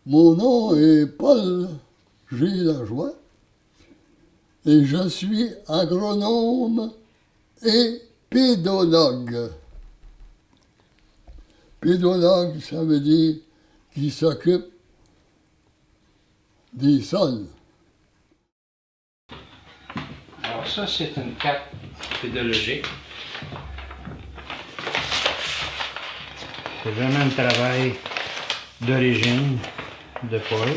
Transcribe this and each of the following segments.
Mon nom est Paul G. Lajoie et je suis agronome et pédologue. Pédologue, ça veut dire qu'il s'occupe des sols. Alors ça, c'est une carte pédologique. C'est vraiment un travail d'origine de Paul.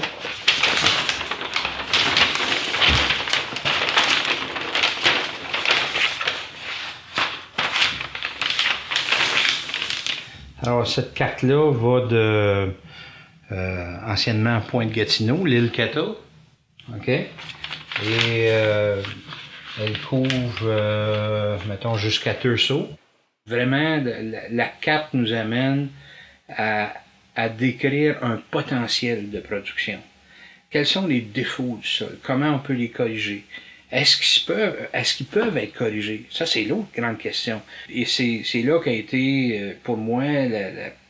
Alors cette carte-là va de anciennement Pointe-Gatineau, l'île Cato. OK? Et elle couvre, mettons, jusqu'à Tursault. Vraiment, la carte nous amène à décrire un potentiel de production. Quels sont les défauts du sol? Comment on peut les corriger? Est-ce qu'ils peuvent être corrigés? Ça, c'est l'autre grande question. Et c'est là qu'a été, pour moi,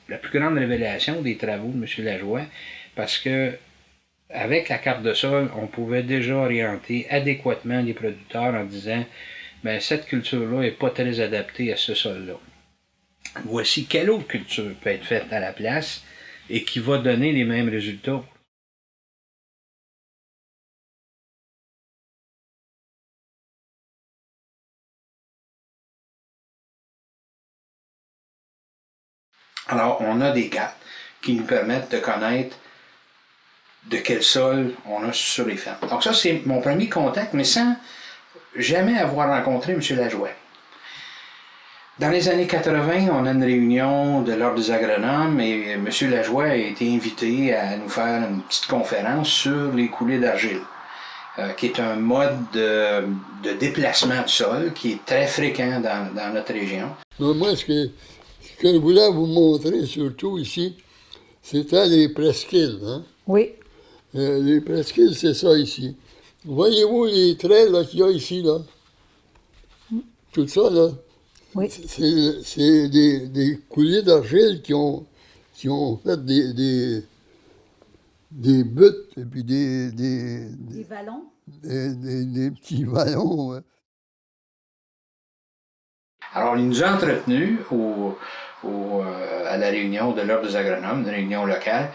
la plus grande révélation des travaux de M. Lajoie, parce que avec la carte de sol, on pouvait déjà orienter adéquatement les producteurs en disant ben, cette culture-là n'est pas très adaptée à ce sol-là. Voici quelle autre culture peut être faite à la place et qui va donner les mêmes résultats. Alors, on a des cartes qui nous permettent de connaître de quel sol on a sur les fermes. Donc ça, c'est mon premier contact, mais sans jamais avoir rencontré M. Lajoie. Dans les années 80, on a une réunion de l'Ordre des agronomes et M. Lajoie a été invité à nous faire une petite conférence sur les coulées d'argile, qui est un mode de déplacement de sol qui est très fréquent dans notre région. Moi, ce que je voulais vous montrer surtout ici, c'était les presqu'îles. Hein? Oui. Les presqu'îles, c'est ça ici. Voyez-vous les traits qu'il y a ici, là? Tout ça, là? Oui. C'est des coulées d'argile qui ont fait des buttes et puis des vallons? Des petits vallons. Ouais. Alors, il nous a entretenus à la réunion de l'Ordre des agronomes, une réunion locale.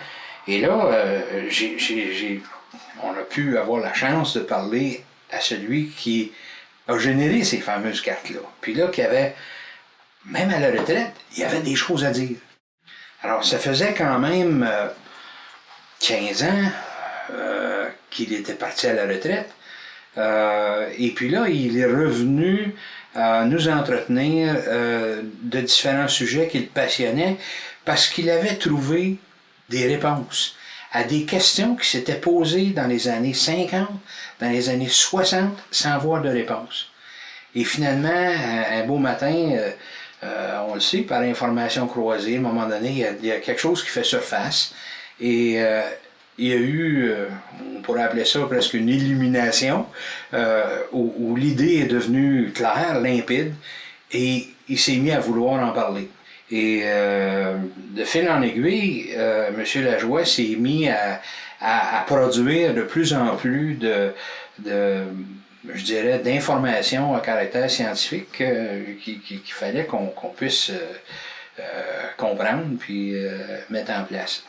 Et là, on a pu avoir la chance de parler à celui qui a généré ces fameuses cartes-là. Puis là, qu'il y avait, même à la retraite, il y avait des choses à dire. Alors, ça faisait quand même 15 ans qu'il était parti à la retraite. Et puis là, il est revenu à nous entretenir de différents sujets qui le passionnaient parce qu'il avait trouvé des réponses à des questions qui s'étaient posées dans les années 50, dans les années 60, sans voir de réponse. Et finalement, un beau matin, on le sait, par information croisée, à un moment donné, il y a quelque chose qui fait surface. Et il y a eu, on pourrait appeler ça presque une illumination, où l'idée est devenue claire, limpide, et il s'est mis à vouloir en parler. Et de fil en aiguille, M. Lajoie s'est mis à produire de plus en plus je dirais, d'informations à caractère scientifique qu'il fallait qu'on puisse comprendre puis mettre en place.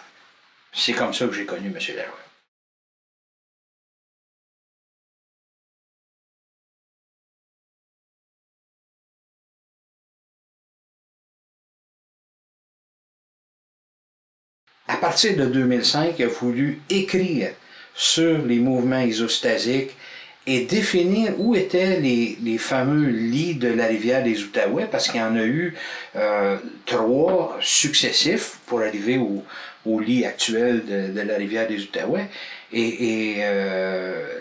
C'est comme ça que j'ai connu M. Lajoie. À partir de 2005, il a voulu écrire sur les mouvements isostasiques et définir où étaient les fameux lits de la rivière des Outaouais, parce qu'il y en a eu 3 successifs pour arriver au lit actuel de la rivière des Outaouais. Et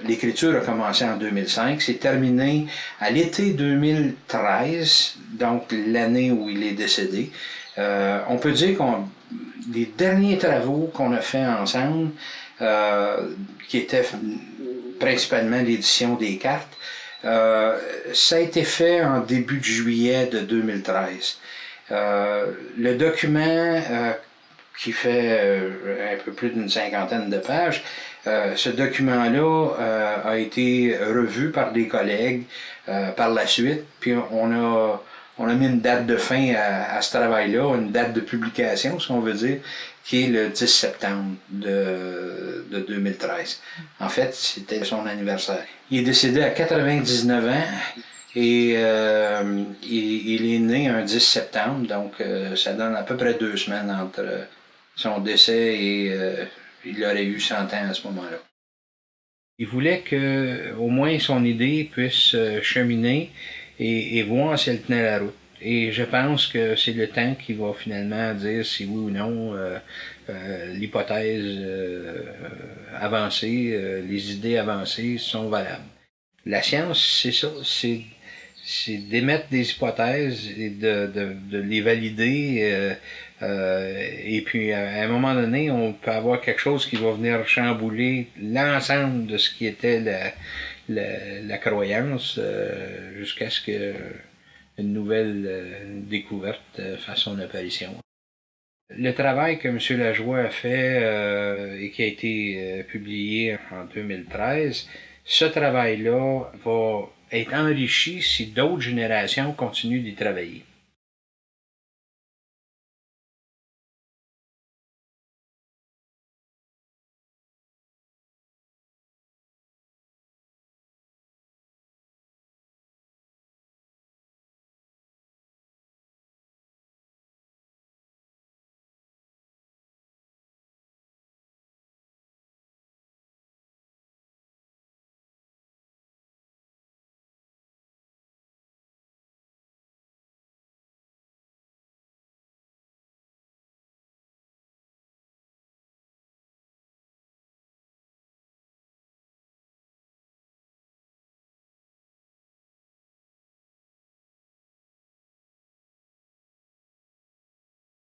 l'écriture a commencé en 2005, c'est terminé à l'été 2013, donc l'année où il est décédé. On peut dire qu'on les derniers travaux qu'on a fait ensemble, qui étaient principalement l'édition des cartes, ça a été fait en début de juillet de 2013. Le document qui fait un peu plus d'une cinquantaine de pages. Ce document-là a été revu par des collègues par la suite, puis on a mis une date de fin à ce travail-là, une date de publication, si on veut dire, qui est le 10 septembre de 2013. En fait, c'était son anniversaire. Il est décédé à 99 ans et il est né un 10 septembre, donc ça donne à peu près 2 semaines entre son décès et il aurait eu 100 ans à ce moment-là. Il voulait que au moins son idée puisse cheminer et voir si elle tenait la route. Et je pense que c'est le temps qui va finalement dire si oui ou non l'hypothèse avancée, les idées avancées sont valables. La science, c'est ça, c'est d'émettre des hypothèses et de les valider. Et puis, à un moment donné, on peut avoir quelque chose qui va venir chambouler l'ensemble de ce qui était la croyance jusqu'à ce qu'une nouvelle découverte fasse son apparition. Le travail que M. Lajoie a fait et qui a été publié en 2013, ce travail-là va être enrichi si d'autres générations continuent d'y travailler.